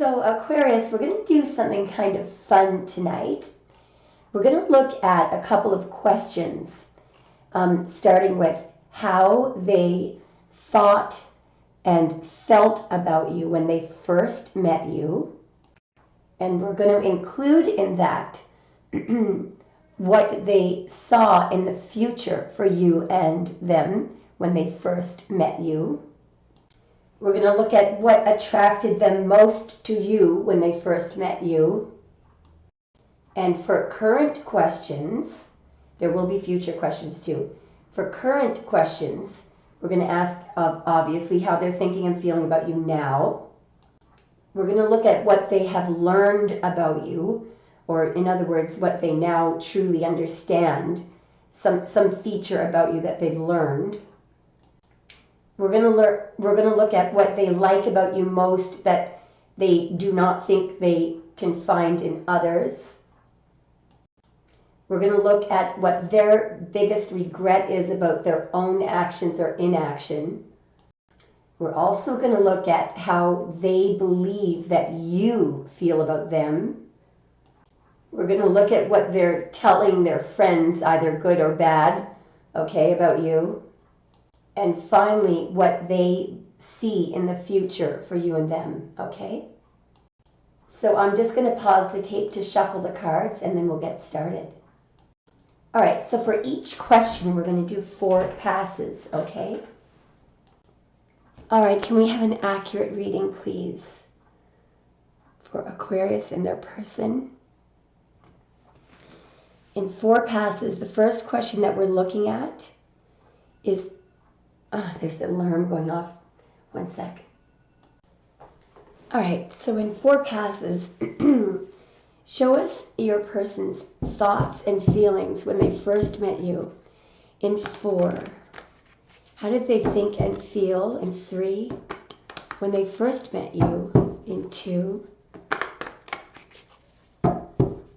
So Aquarius, we're going to do something kind of fun tonight. We're going to look at a couple of questions, starting with how they thought and felt about you when they first met you. And we're going to include in that what they saw in the future for you and them when they first met you. We're going to look at what attracted them most to you when they first met you. And for current questions, there will be future questions too. For current questions, we're going to ask obviously how they're thinking and feeling about you now. We're going to look at what they have learned about you, or in other words, what they now truly understand, some feature about you that they've learned. We're going to look at what they like about you most that they do not think they can find in others. We're going to look at what their biggest regret is about their own actions or inaction. We're also going to look at how they believe that you feel about them. We're going to look at what they're telling their friends, either good or bad, okay, about you. And finally, what they see in the future for you and them, okay? So I'm just going to pause the tape to shuffle the cards, and then we'll get started. All right, so for each question, we're going to do 4 passes, okay? All right, can we have an accurate reading, please, for Aquarius and their person? In 4 passes, the first question that we're looking at is, there's an alarm going off. 1 sec. All right, so in 4 passes, show us your person's thoughts and feelings when they first met you. In 4, how did they think and feel? In 3, when they first met you. In 2,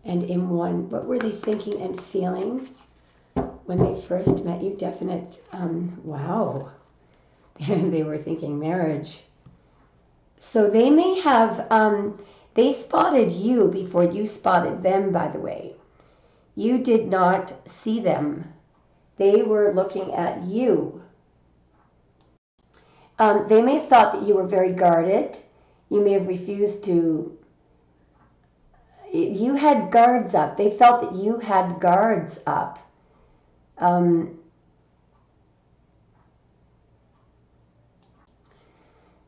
and in 1, what were they thinking and feeling when they first met you? Definite, wow. They were thinking marriage. So they may have, they spotted you before you spotted them, by the way. You did not see them. They were looking at you. They may have thought that you were very guarded. You may have refused to. You had guards up. They felt that you had guards up.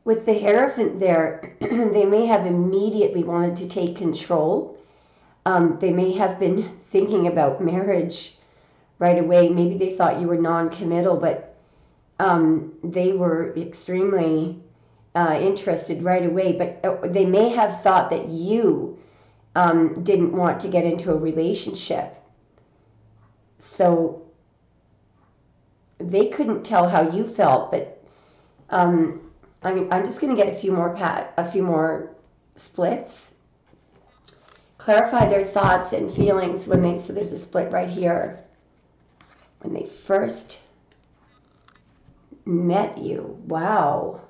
With the Hierophant there, they may have immediately wanted to take control. They may have been thinking about marriage right away. Maybe they thought you were non-committal, but they were extremely interested right away. But they may have thought that you didn't want to get into a relationship. So they couldn't tell how you felt, but I'm just going to get a few more splits. Clarify their thoughts and feelings when they, so there's a split right here. When they first met you. Wow.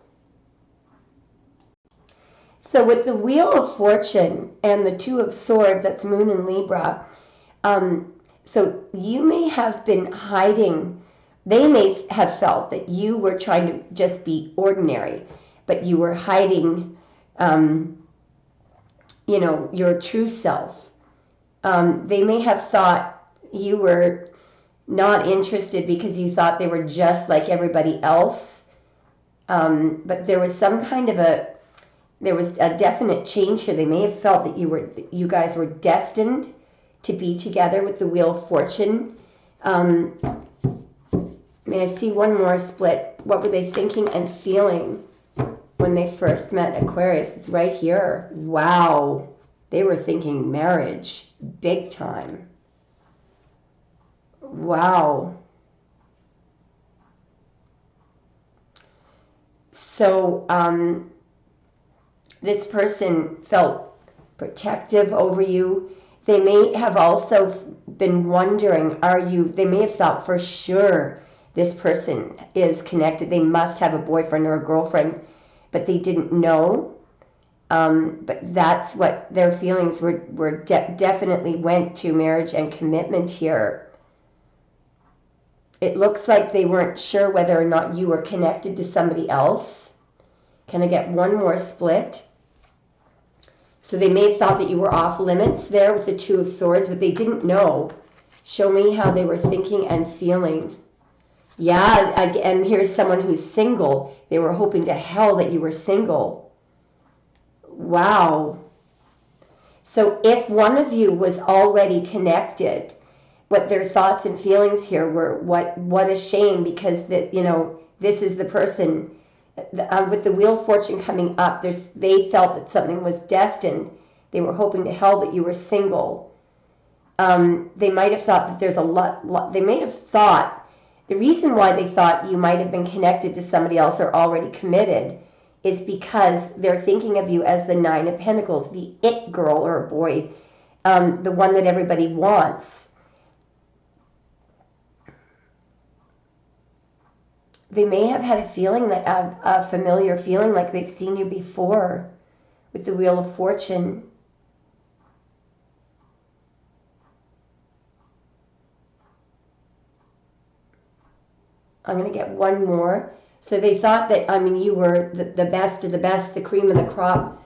So with the Wheel of Fortune and the 2 of Swords, that's Moon and Libra, so you may have been hiding. They may have felt that you were trying to just be ordinary, but you were hiding, your true self. They may have thought you were not interested because you thought they were just like everybody else. But there was some kind of there was a definite change here. They may have felt that you guys were destined to be together with the Wheel of Fortune. May I see one more split? What were they thinking and feeling when they first met Aquarius? It's right here. Wow. They were thinking marriage, big time. Wow. So this person felt protective over you. They may have also been wondering, they may have thought for sure this person is connected. They must have a boyfriend or a girlfriend, but they didn't know. But that's what their feelings were definitely went to marriage and commitment here. It looks like they weren't sure whether or not you were connected to somebody else. Can I get one more split? So they may have thought that you were off limits there with the Two of Swords, but they didn't know. Show me how they were thinking and feeling. Yeah, and here's someone who's single. They were hoping to hell that you were single. Wow. So if one of you was already connected, what their thoughts and feelings here were, what a shame, because that, you know, this is the person with the Wheel of Fortune coming up. They felt that something was destined. They were hoping to hell that you were single. They might have thought that there's a lot. They may have thought the reason why they thought you might have been connected to somebody else or already committed is because they're thinking of you as the Nine of Pentacles, the it girl or boy, the one that everybody wants. They may have had a feeling, like a familiar feeling, like they've seen you before with the Wheel of Fortune. I'm going to get one more. So they thought that, I mean, you were the best of the best, the cream of the crop,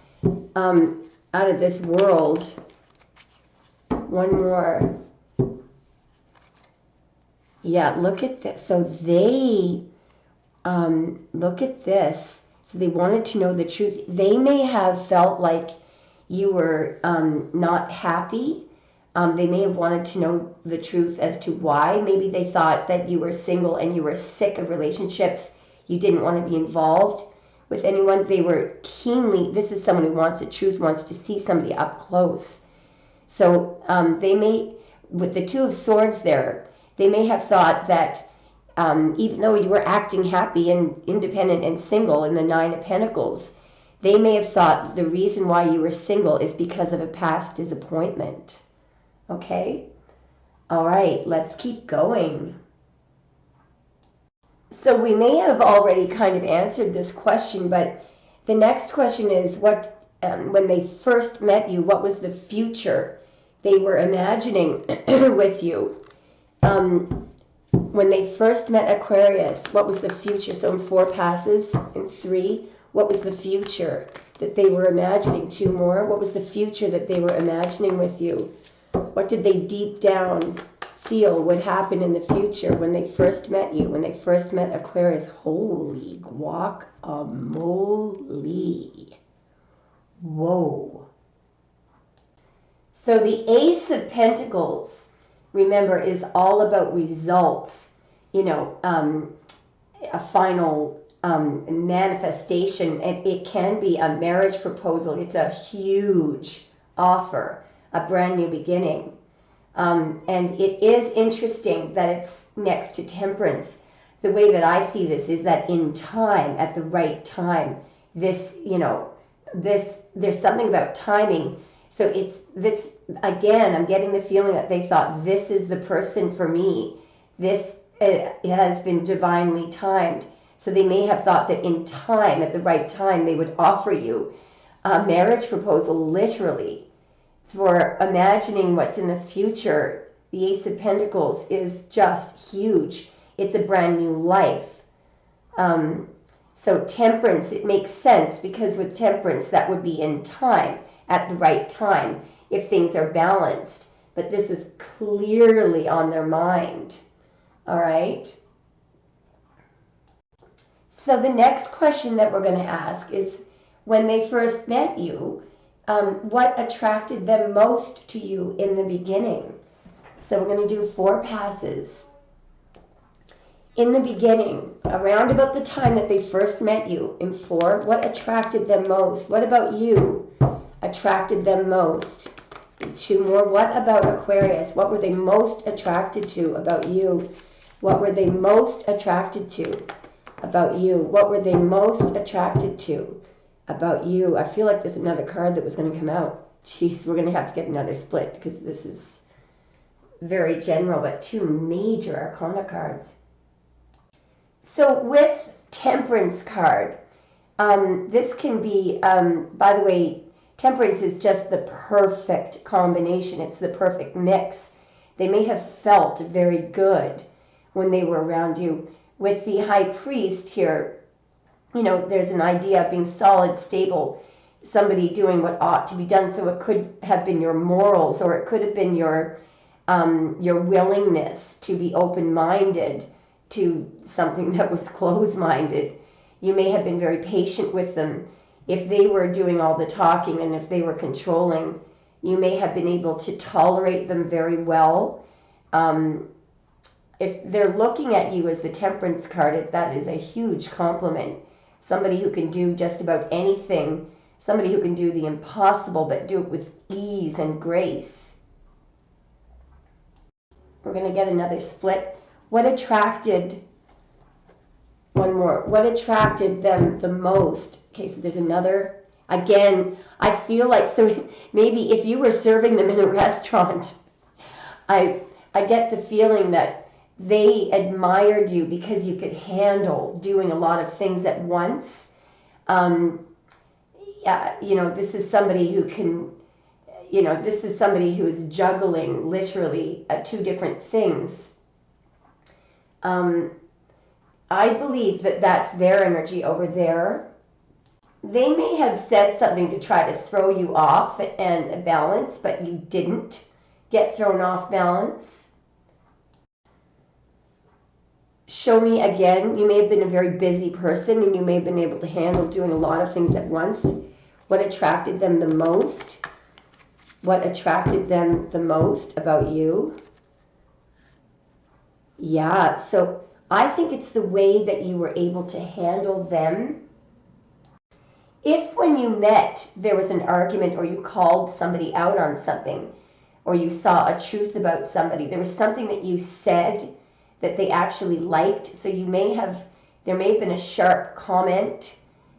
out of this world. One more. Yeah, look at this. So they, look at this. So they wanted to know the truth. They may have felt like you were not happy. They may have wanted to know the truth as to why. Maybe they thought that you were single and you were sick of relationships. You didn't want to be involved with anyone. They were keenly, this is someone who wants the truth, wants to see somebody up close. So they may, with the Two of Swords there, they may have thought that even though you were acting happy and independent and single in the Nine of Pentacles, they may have thought the reason why you were single is because of a past disappointment. Okay? All right, let's keep going. So we may have already kind of answered this question, but the next question is, what when they first met you, what was the future they were imagining with you? When they first met Aquarius, what was the future? So in 4 passes, in 3, what was the future that they were imagining? 2 more. What was the future that they were imagining with you? What did they deep down feel would happen in the future when they first met you, when they first met Aquarius? Holy guacamole. Whoa. So the Ace of Pentacles, remember, is all about results. You know, a final manifestation. And it can be a marriage proposal. It's a huge offer, a brand new beginning. And it is interesting that it's next to Temperance. The way that I see this is that in time, at the right time, this, you know, there's something about timing. So it's this, again, I'm getting the feeling that they thought, this is the person for me. This it has been divinely timed. So they may have thought that in time, at the right time, they would offer you a marriage proposal, literally. For imagining what's in the future, the Ace of Pentacles is just huge. It's a brand new life. So Temperance, it makes sense, because with Temperance, that would be in time, at the right time, if things are balanced. But this is clearly on their mind. All right? So the next question that we're going to ask is, when they first met you, what attracted them most to you in the beginning? So we're going to do 4 passes. In the beginning, around about the time that they first met you, in 4, what attracted them most? What about you attracted them most? 2 more. What about Aquarius? What were they most attracted to about you? What were they most attracted to about you? What were they most attracted to about you? I feel like there's another card that was going to come out. Jeez, we're going to have to get another split, because this is very general, but 2 major Arcana cards. So with Temperance card, This can be, by the way, temperance is just the perfect combination. It's the perfect mix. They may have felt very good when they were around you. With the high priest here, you know, there's an idea of being solid, stable, somebody doing what ought to be done. So it could have been your morals, or it could have been your willingness to be open-minded to something that was closed-minded. You may have been very patient with them. If they were doing all the talking and if they were controlling, you may have been able to tolerate them very well. If they're looking at you as the Temperance card, that is a huge compliment. Somebody who can do just about anything, somebody who can do the impossible but do it with ease and grace. We're going to get another split. What attracted, one more, what attracted them the most? Okay, so there's another. Again, I feel like, so maybe if you were serving them in a restaurant, I get the feeling that they admired you because you could handle doing a lot of things at once. You know, this is somebody who can, you know, this is somebody who is juggling literally two different things. I believe that that's their energy over there. They may have said something to try to throw you off and balance, but you didn't get thrown off balance. Show me again. You may have been a very busy person and you may have been able to handle doing a lot of things at once. What attracted them the most? What attracted them the most about you? Yeah, so I think it's the way that you were able to handle them. If when you met there was an argument or you called somebody out on something or you saw a truth about somebody, there was something that you said that they actually liked. So you may have, there may have been a sharp comment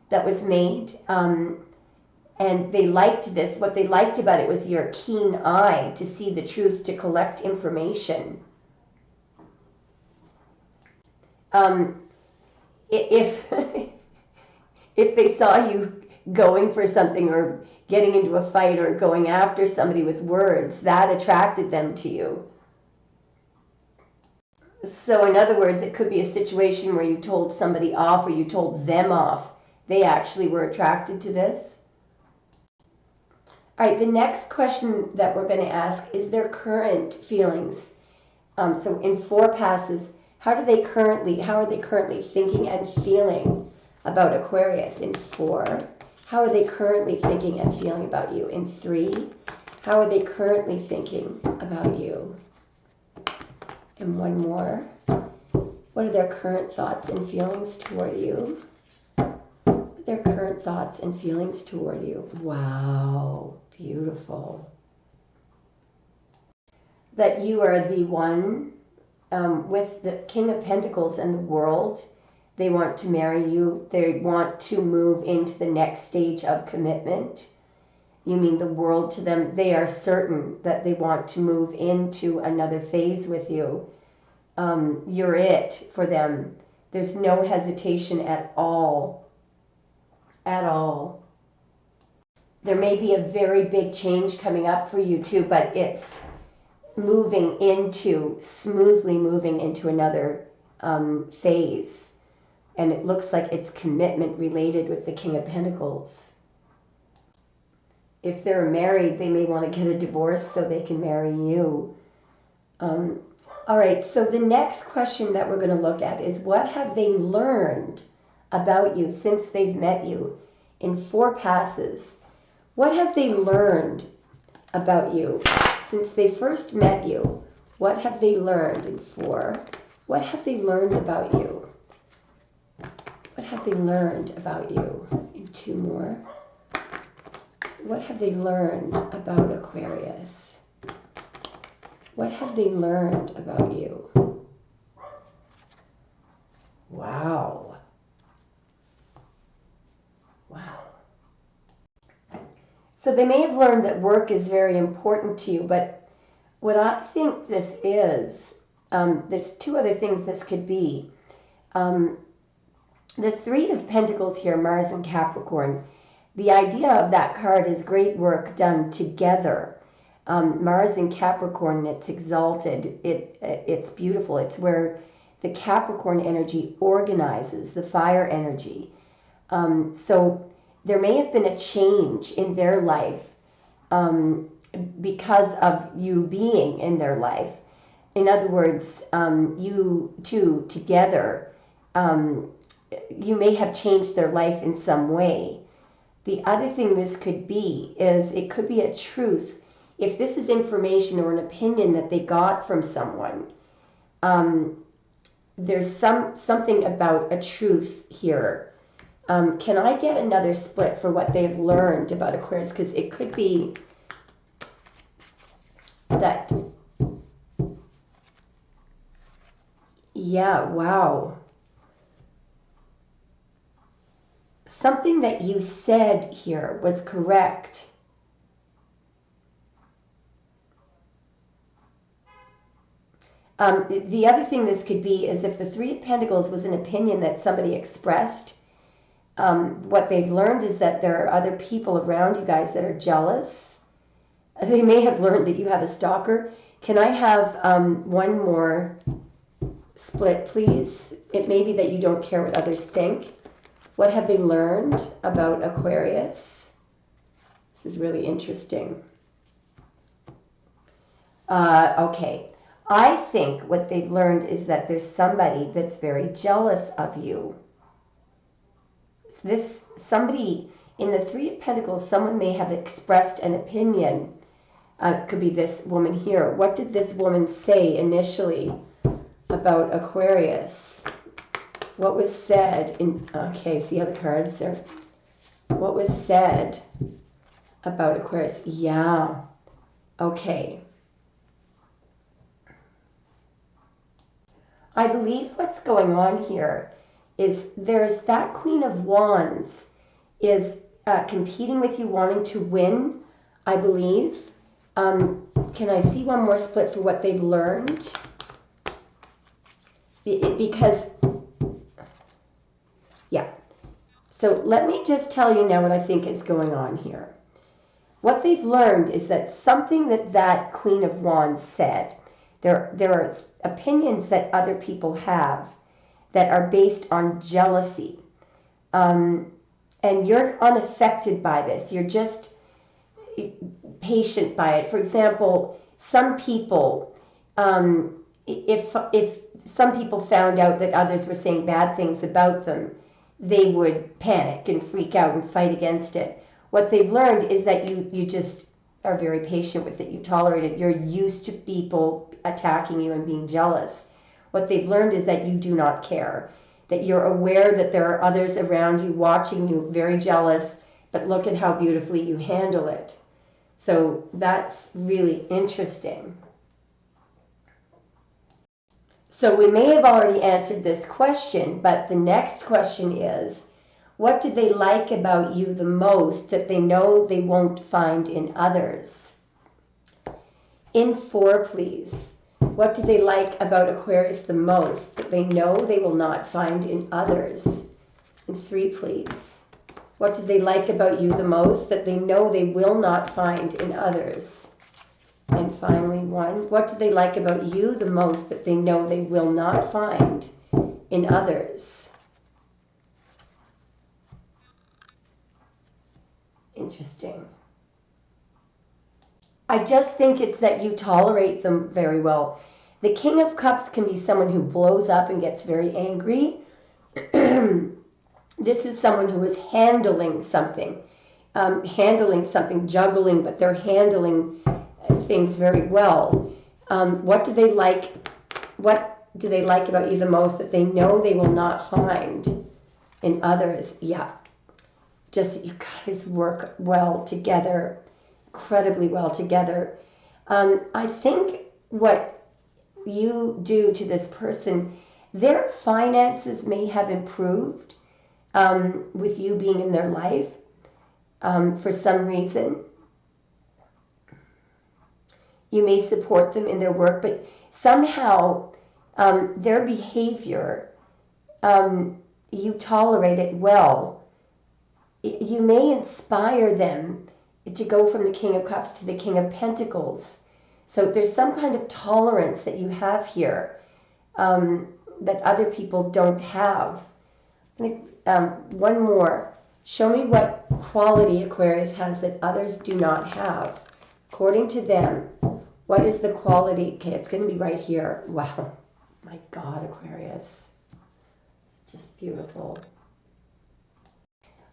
that was made and they liked this. What they liked about it was your keen eye to see the truth, to collect information. If they saw you going for something or getting into a fight or going after somebody with words, that attracted them to you. So in other words, it could be a situation where you told somebody off or you told them off. They actually were attracted to this. All right, the next question that we're going to ask is their current feelings. So in 4 passes, how are they currently thinking and feeling about Aquarius? In 4, how are they currently thinking and feeling about you? In 3, how are they currently thinking about you? And one more. What are their current thoughts and feelings toward you? Their current thoughts and feelings toward you. Wow, beautiful. That you are the one with the King of Pentacles and the World. They want to marry you. They want to move into the next stage of commitment. You mean the world to them. They are certain that they want to move into another phase with you. You're it for them. There's no hesitation at all. At all. There may be a very big change coming up for you too, but it's smoothly moving into another phase. And it looks like it's commitment related with the King of Pentacles. If they're married, they may want to get a divorce so they can marry you. All right, so the next question that we're going to look at is, what have they learned about you since they've met you? In 4 passes, what have they learned about you since they first met you? What have they learned in 4? What have they learned about you? What have they learned about you? In 2 more. What have they learned about Aquarius? What have they learned about you? Wow. Wow. So they may have learned that work is very important to you, but what I think this is, there's 2 other things this could be. The Three of Pentacles here, Mars and Capricorn, the idea of that card is great work done together. Mars and Capricorn, it's exalted. It's beautiful. It's where the Capricorn energy organizes the fire energy. So there may have been a change in their life because of you being in their life. In other words, you two together, you may have changed their life in some way. The other thing this could be is it could be a truth. If this is information or an opinion that they got from someone, there's something about a truth here. Can I get another split for what they've learned about Aquarius? Because it could be that, yeah, wow. Something that you said here was correct. The other thing this could be is if the Three of Pentacles was an opinion that somebody expressed, what they've learned is that there are other people around you guys that are jealous. They may have learned that you have a stalker. Can I have one more split, please? It may be that you don't care what others think. What have they learned about Aquarius? This is really interesting. Okay. I think what they've learned is that there's somebody that's very jealous of you. This somebody in the Three of Pentacles, someone may have expressed an opinion. Could be this woman here. What did this woman say initially about Aquarius? What was said in, okay, see how the cards are, what was said about Aquarius? Yeah, okay. I believe what's going on here is there's that Queen of Wands is competing with you, wanting to win, I believe. Can I see one more split for what they've learned? Because, yeah. So let me just tell you now what I think is going on here. What they've learned is that something that Queen of Wands said, there are opinions that other people have that are based on jealousy. And you're unaffected by this. You're just patient by it. For example, some people, if some people found out that others were saying bad things about them, they would panic and freak out and fight against it. What they've learned is that you just are very patient with it. You tolerate it. You're used to people attacking you and being jealous. What they've learned is that you do not care, that you're aware that there are others around you watching you, very jealous, but look at how beautifully you handle it. So that's really interesting. So we may have already answered this question, but the next question is, what do they like about you the most that they know they won't find in others? In 4, please. What do they like about Aquarius the most that they know they will not find in others? In 3, please. What do they like about you the most that they know they will not find in others? And finally, 1. What do they like about you the most that they know they will not find in others? Interesting. I just think it's that you tolerate them very well. The King of Cups can be someone who blows up and gets very angry. This is someone who is handling something, juggling, but they're handling things very well. What do they like? What do they like about you the most that they know they will not find in others? Yeah, just that you guys work well together, incredibly well together. I think what you do to this person, their finances may have improved with you being in their life for some reason. You may support them in their work, but somehow their behavior you tolerate it well. You may inspire them to go from the King of Cups to the King of Pentacles. So there's some kind of tolerance that you have here that other people don't have. One more. Show me what quality Aquarius has that others do not have. According to them, what is the quality? Okay, it's going to be right here. Wow. My God, Aquarius. It's just beautiful.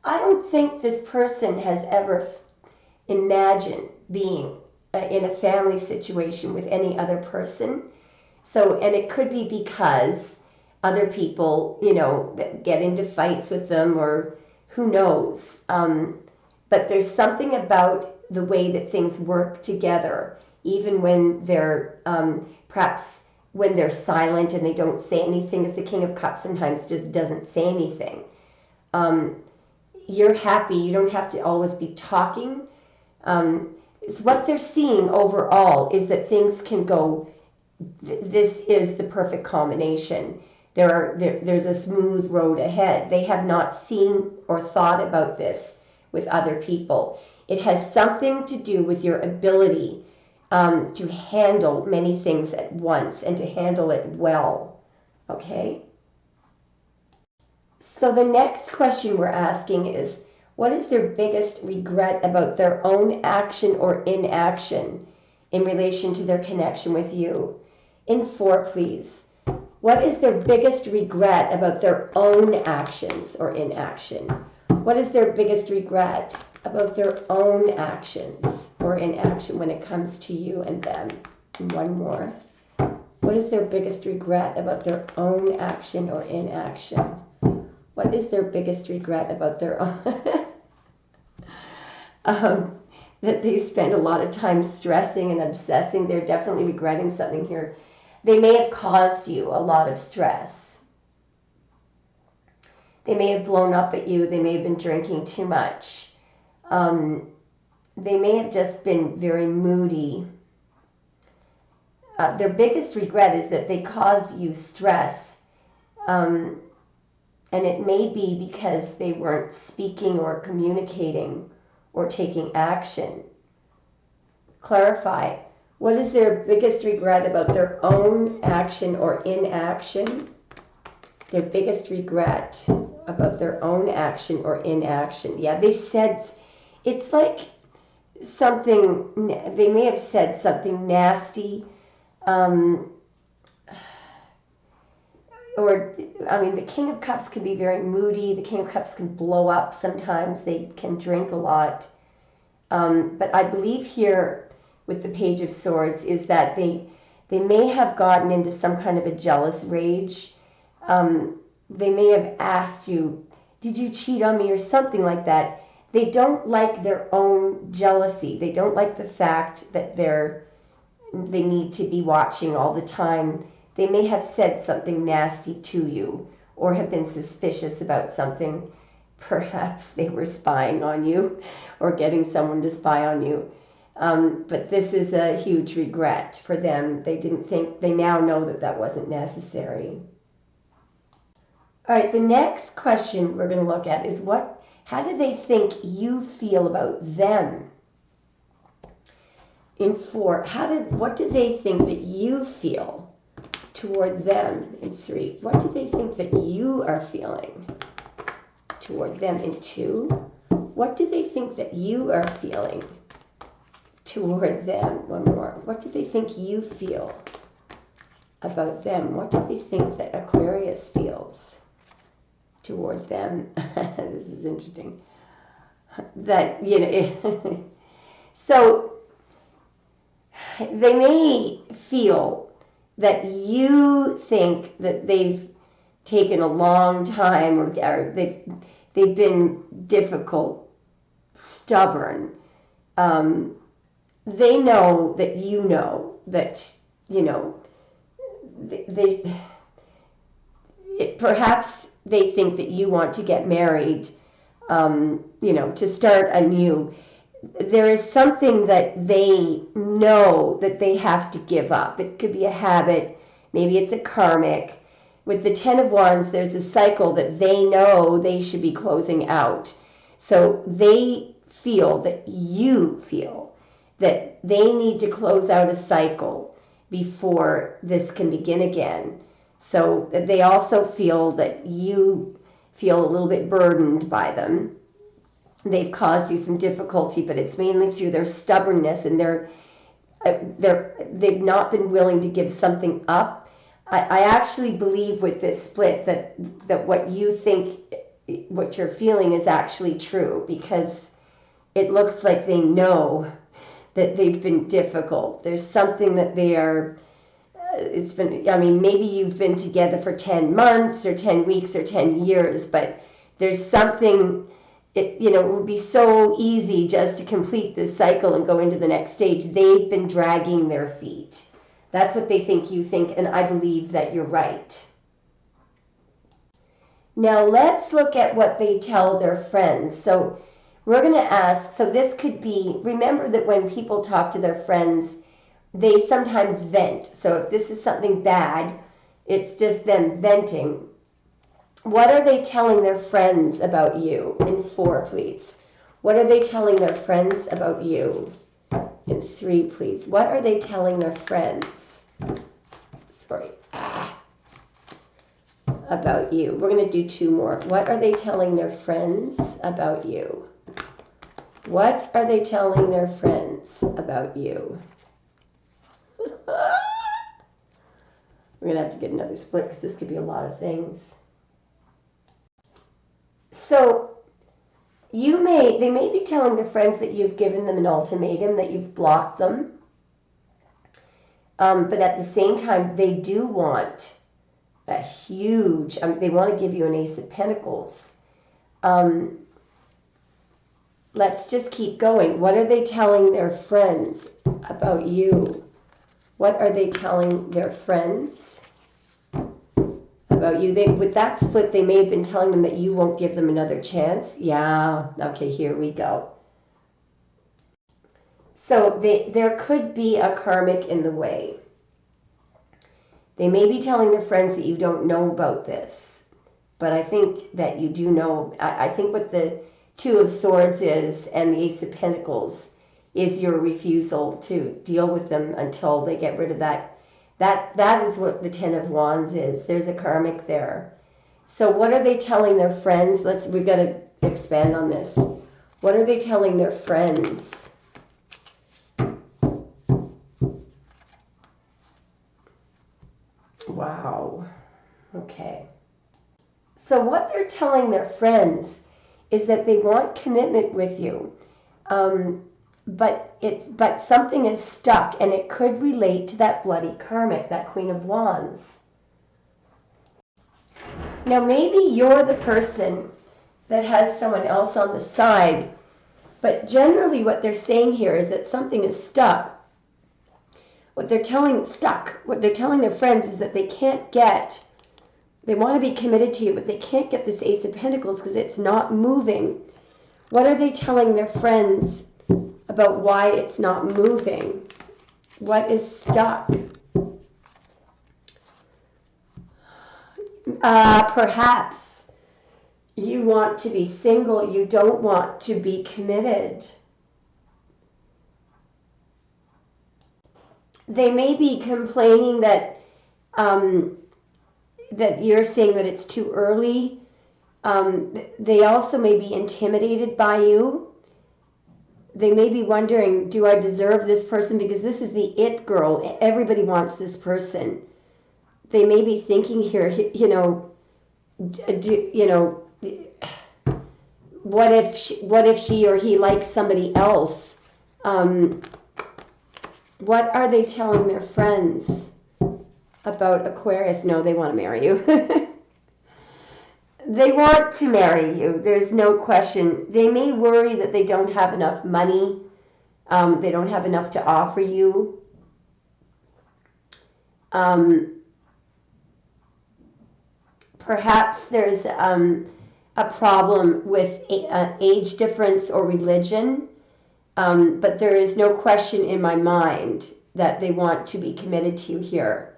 I don't think this person has ever imagined being in a family situation with any other person. So, and it could be because other people, you know, get into fights with them, or who knows. But there's something about the way that things work together, even when they're perhaps when they're silent and they don't say anything, as the King of Cups sometimes just doesn't say anything. You're happy. You don't have to always be talking. So what they're seeing overall is that things can go. This is the perfect combination. There's a smooth road ahead. They have not seen or thought about this with other people. It has something to do with your ability to handle many things at once and to handle it well. Okay? So the next question we're asking is, what is their biggest regret about their own action or inaction in relation to their connection with you? In 4, please. What is their biggest regret about their own actions or inaction? What is their biggest regret about their own actions or inaction when it comes to you and them? And one more. What is their biggest regret about their own action or inaction? What is their biggest regret about their own? That they spend a lot of time stressing and obsessing. They're definitely regretting something here. They may have caused you a lot of stress. They may have blown up at you. They may have been drinking too much. They may have just been very moody. Their biggest regret is that they caused you stress. And it may be because they weren't speaking or communicating or taking action. Clarify. What is their biggest regret about their own action or inaction? Their biggest regret about their own action or inaction. Yeah, they said, it's like something, they may have said something nasty. Or, I mean, the King of Cups can be very moody. The King of Cups can blow up sometimes. They can drink a lot. But I believe here with the Page of Swords is that they may have gotten into some kind of a jealous rage. They may have asked you, did you cheat on me or something like that. They don't like their own jealousy. They don't like the fact that they need to be watching all the time. They may have said something nasty to you or have been suspicious about something. Perhaps they were spying on you or getting someone to spy on you. But this is a huge regret for them. They now know that that wasn't necessary. All right, the next question we're going to look at is how do they think you feel about them? In 4, what do they think that you feel toward them? In 3, what do they think that you are feeling toward them? In 2, what do they think that you are feeling toward them? One more. What do they think you feel about them? What do they think that Aquarius feels toward them? This is interesting. That, so they may feel that you think that they've taken a long time, or they've been difficult, stubborn. They know that perhaps they think that you want to get married, to start anew. There is something that they know that they have to give up. It could be a habit, maybe it's a karmic, with the Ten of Wands, there's a cycle that they know they should be closing out. So they feel that you feel that they need to close out a cycle before this can begin again. So they also feel that you feel a little bit burdened by them. They've caused you some difficulty, but it's mainly through their stubbornness, and they've not been willing to give something up. I actually believe with this split that what you think, what you're feeling is actually true, because it looks like they know that they've been difficult. There's something that they are, it's been, I mean, maybe you've been together for 10 months or 10 weeks or 10 years, but there's something, it would be so easy just to complete this cycle and go into the next stage. They've been dragging their feet. That's what they think you think, and I believe that you're right. Now let's look at what they tell their friends. So we're going to ask, so this could be, remember that when people talk to their friends, they sometimes vent. So if this is something bad, it's just them venting. What are they telling their friends about you? In 4, please. What are they telling their friends about you? In 3, please. What are they telling their friends? Sorry. About you. We're going to do 2 more. What are they telling their friends about you? What are they telling their friends about you? We're going to have to get another split because this could be a lot of things. So they may be telling their friends that you've given them an ultimatum, that you've blocked them. But at the same time, they do want a huge, they want to give you an Ace of Pentacles. Let's just keep going. What are they telling their friends about you? What are they telling their friends about you? With that split, they may have been telling them that you won't give them another chance. Yeah, okay, here we go. So there could be a karmic in the way. They may be telling their friends that you don't know about this, but I think that you do know. I think what the 2 of Swords is and the Ace of Pentacles is your refusal to deal with them until they get rid of that. That is what the 10 of Wands is. There's a karmic there. So what are they telling their friends? We've got to expand on this. What are they telling their friends? Wow. Okay. So what they're telling their friends is that they want commitment with you, but something is stuck, and it could relate to that bloody karmic, that Queen of Wands. Now maybe you're the person that has someone else on the side, but generally what they're saying here is that something is stuck. What they're telling their friends is that they want to be committed to you, but they can't get this Ace of Pentacles because it's not moving. What are they telling their friends about why it's not moving? What is stuck? Perhaps you want to be single. You don't want to be committed. They may be complaining that that you're saying that it's too early. They also may be intimidated by you. They may be wondering, do I deserve this person? Because this is the it girl. Everybody wants this person. They may be thinking here, what if she or he likes somebody else? What are they telling their friends about Aquarius? No, they want to marry you. They want to marry you. There's no question. They may worry that they don't have enough money. They don't have enough to offer you. Perhaps there's a problem with age difference or religion. But there is no question in my mind that they want to be committed to you here.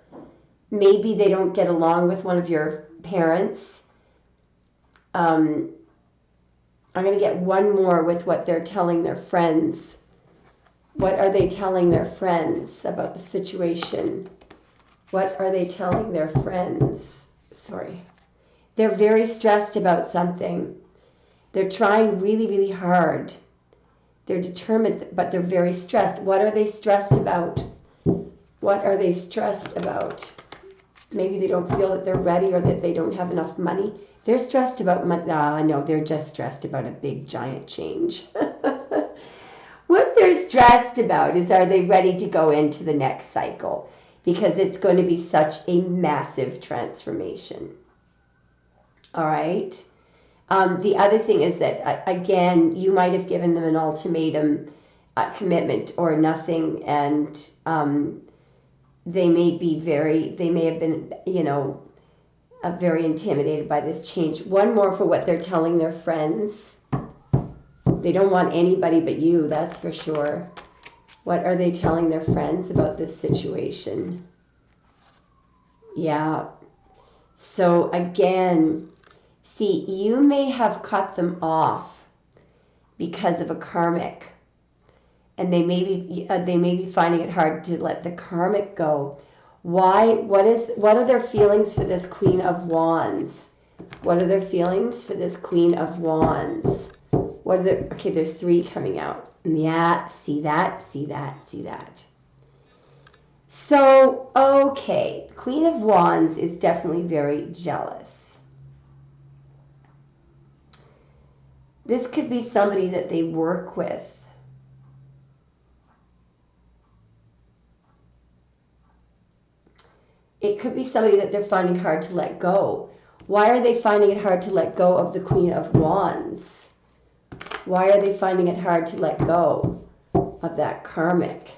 Maybe they don't get along with one of your parents. I'm going to get one more with what they're telling their friends. What are they telling their friends about the situation? What are they telling their friends? Sorry. They're very stressed about something. They're trying really, really hard. They're determined, but they're very stressed. What are they stressed about? What are they stressed about? Maybe they don't feel that they're ready or that they don't have enough money. They're stressed about money. No, they're just stressed about a big, giant change. What they're stressed about is, are they ready to go into the next cycle? Because it's going to be such a massive transformation. All right. The other thing is that, again, you might have given them an ultimatum, commitment or nothing, and they may have been, very intimidated by this change. One more for what they're telling their friends. They don't want anybody but you, that's for sure. What are they telling their friends about this situation? Yeah. So again, see, you may have cut them off because of a karmic, and they may be finding it hard to let the karmic go. Why? What are their feelings for this Queen of Wands? What are their feelings for this Queen of Wands? Okay, there's 3 coming out. Yeah, see that, see that, see that. So, okay, Queen of Wands is definitely very jealous. This could be somebody that they work with. It could be somebody that they're finding hard to let go. Why are they finding it hard to let go of the Queen of Wands? Why are they finding it hard to let go of that karmic?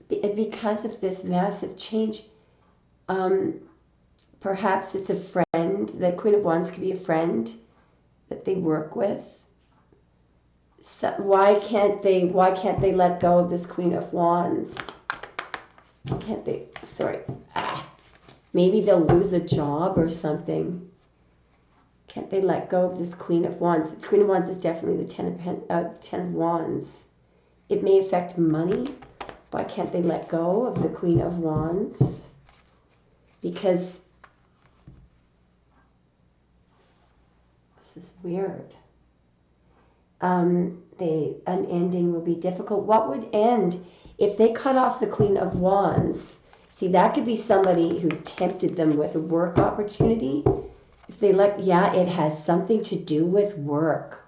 Because of this massive change. Perhaps it's a friend. The Queen of Wands could be a friend that they work with. So why can't they let go of this Queen of Wands? Can't they? Sorry. Maybe they'll lose a job or something. Can't they let go of this Queen of Wands? The Queen of Wands is definitely the Ten of Wands. It may affect money. Why can't they let go of the Queen of Wands? Because this is weird. An ending will be difficult. What would end if they cut off the Queen of Wands? See, that could be somebody who tempted them with a work opportunity. If they it has something to do with work.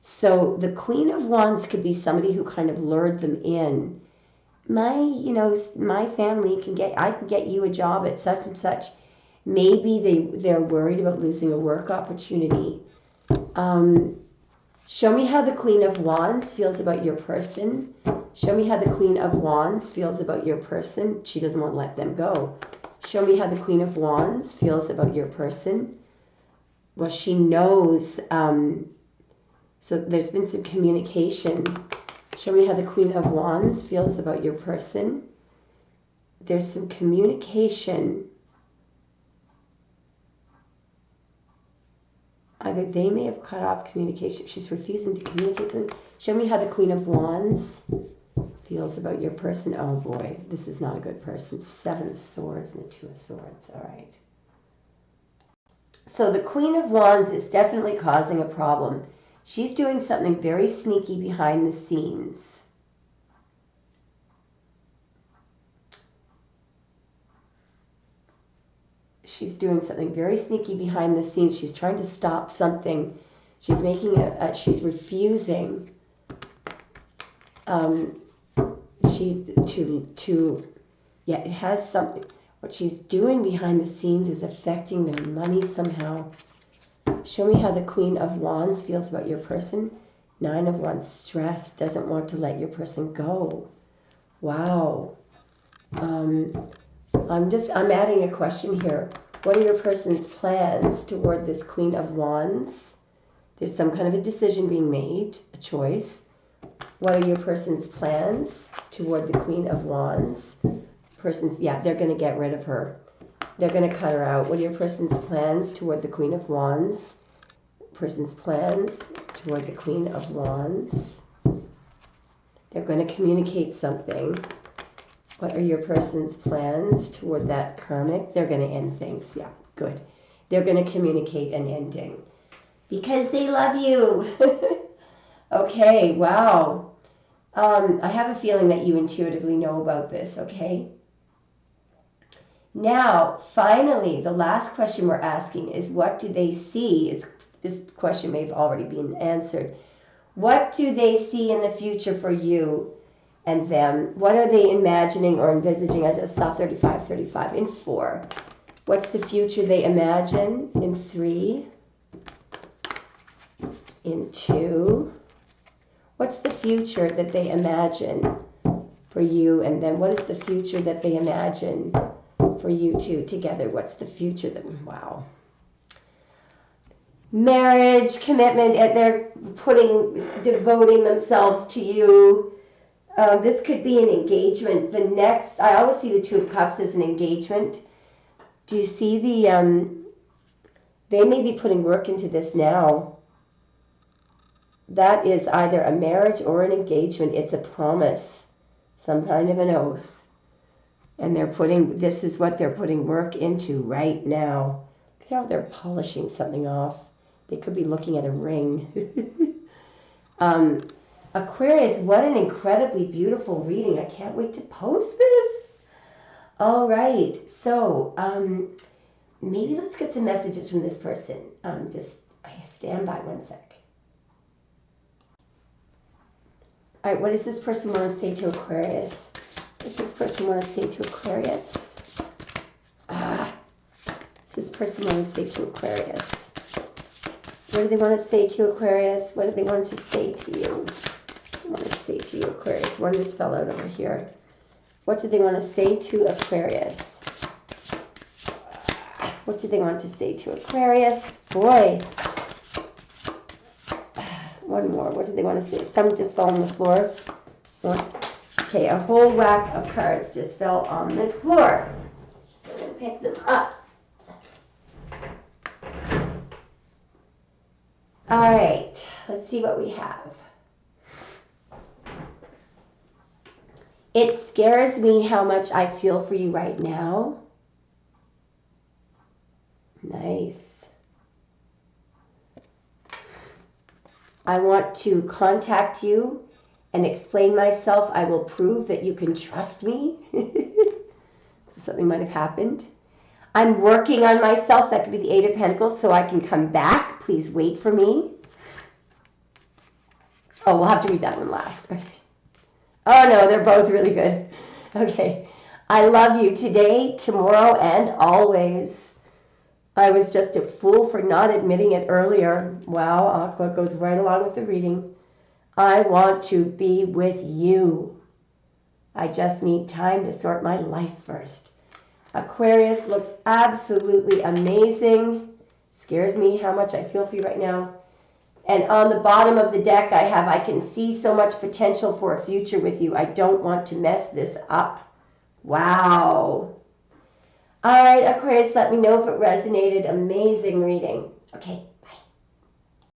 So the Queen of Wands could be somebody who kind of lured them in. My family I can get you a job at such and such. Maybe they're worried about losing a work opportunity. Show me how the Queen of Wands feels about your person. Show me how the Queen of Wands feels about your person. She doesn't want to let them go. Show me how the Queen of Wands feels about your person. Well, she knows. So there's been some communication. Show me how the Queen of Wands feels about your person. There's some communication. Either they may have cut off communication. She's refusing to communicate to them. Show me how the Queen of Wands feels about your person. Oh boy, this is not a good person. 7 of Swords and the 2 of Swords. All right. So the Queen of Wands is definitely causing a problem. She's doing something very sneaky behind the scenes. She's doing something very sneaky behind the scenes. She's trying to stop something. She's making she's refusing. It has something. What she's doing behind the scenes is affecting their money somehow. Show me how the Queen of Wands feels about your person. 9 of Wands, stressed, doesn't want to let your person go. Wow. I'm adding a question here. What are your person's plans toward this Queen of Wands? There's some kind of a decision being made, a choice. What are your person's plans toward the Queen of Wands? person's, yeah, they're going to get rid of her. They're going to cut her out. What are your person's plans toward the Queen of Wands? Person's plans toward the Queen of Wands. They're going to communicate something. What are your person's plans toward that karmic? They're going to end things. Yeah, good. They're going to communicate an ending because they love you. Okay, wow. I have a feeling that you intuitively know about this, okay? Now, finally, the last question we're asking is, what do they see? This question may have already been answered. What do they see in the future for you and them? What are they imagining or envisaging? I just saw 35, 35 in 4. What's the future they imagine in 3? In 2? What's the future that they imagine for you and them? What is the future that they imagine for you two together? What's the future that, wow. Marriage, commitment, and they're devoting themselves to you. This could be an engagement. The next, I always see the 2 of Cups as an engagement. Do you see they may be putting work into this now. That is either a marriage or an engagement. It's a promise, some kind of an oath. And this is what they're putting work into right now. Look how they're polishing something off. They could be looking at a ring. Aquarius, what an incredibly beautiful reading. I can't wait to post this. All right, so maybe let's get some messages from this person. Just stand by 1 sec. All right, what does this person want to say to Aquarius? What does this person want to say to Aquarius? What does this person want to say to Aquarius? What do they want to say to Aquarius? What do they want to say to you? What do they want to say to you, Aquarius? One just fell out over here. What do they want to say to Aquarius? What do they want to say to Aquarius? Boy. One more. What do they want to say? Some just fell on the floor. Okay, a whole whack of cards just fell on the floor. So we'll pick them up. All right, let's see what we have. It scares me how much I feel for you right now. Nice. I want to contact you and explain myself. I will prove that you can trust me. Something might have happened. I'm working on myself. That could be the 8 of Pentacles, so I can come back. Please wait for me. Oh, we'll have to read that one last. Okay. Oh, no, they're both really good. Okay. I love you today, tomorrow, and always. I was just a fool for not admitting it earlier. Wow, Aqua goes right along with the reading. I want to be with you. I just need time to sort my life first. Aquarius looks absolutely amazing. Scares me how much I feel for you right now. And on the bottom of the deck I can see so much potential for a future with you. I don't want to mess this up. Wow. All right, Aquarius, let me know if it resonated. Amazing reading. Okay,